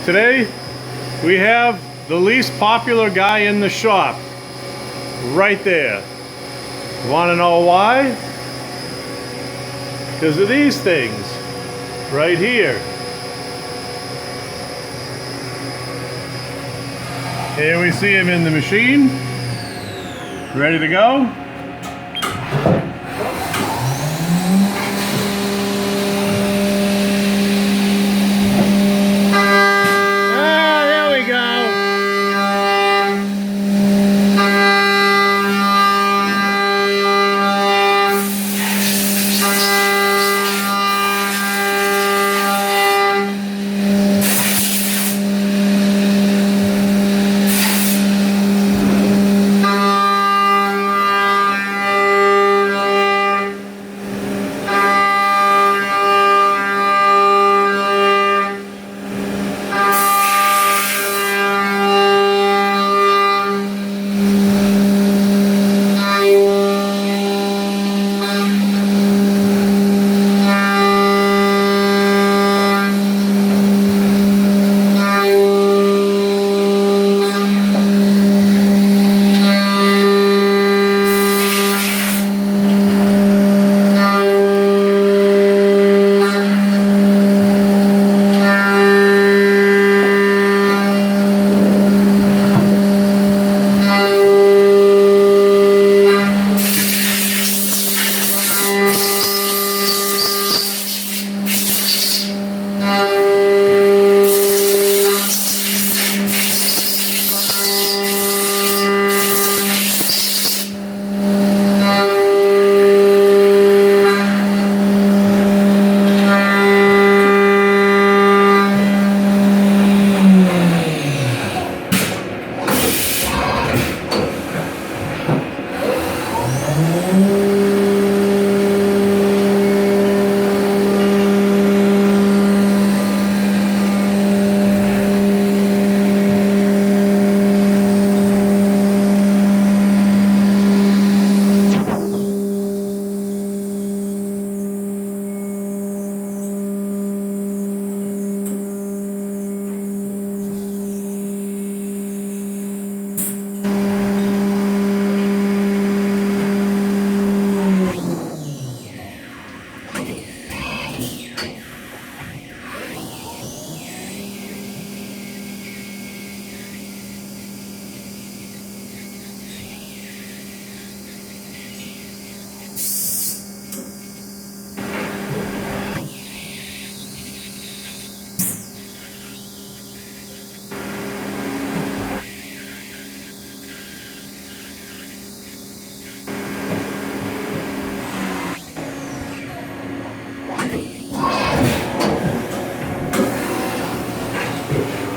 Today we have the least popular guy in the shop right there. Want to know why? Because of these things right here. Here we see him in the machine, ready to go.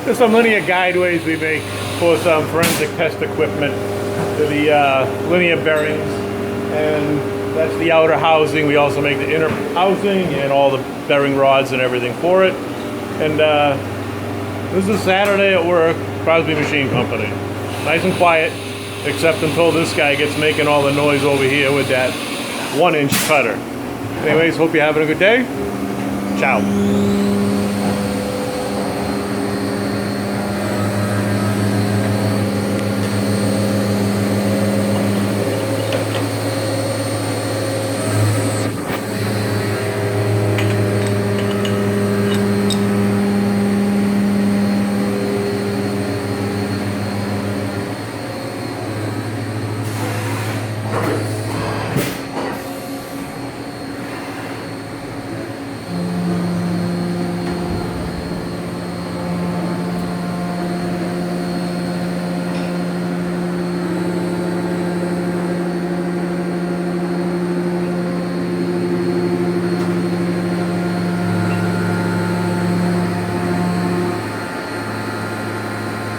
There's some linear guideways we make for some forensic test equipment to the linear bearings, and that's the outer housing. We also make the inner housing and all the bearing rods and everything for it. And this is Saturday at work, Crosby Machine Company. Nice and quiet, except until this guy gets making all the noise over here with that 1-inch cutter. Anyways, hope you're having a good day. Ciao.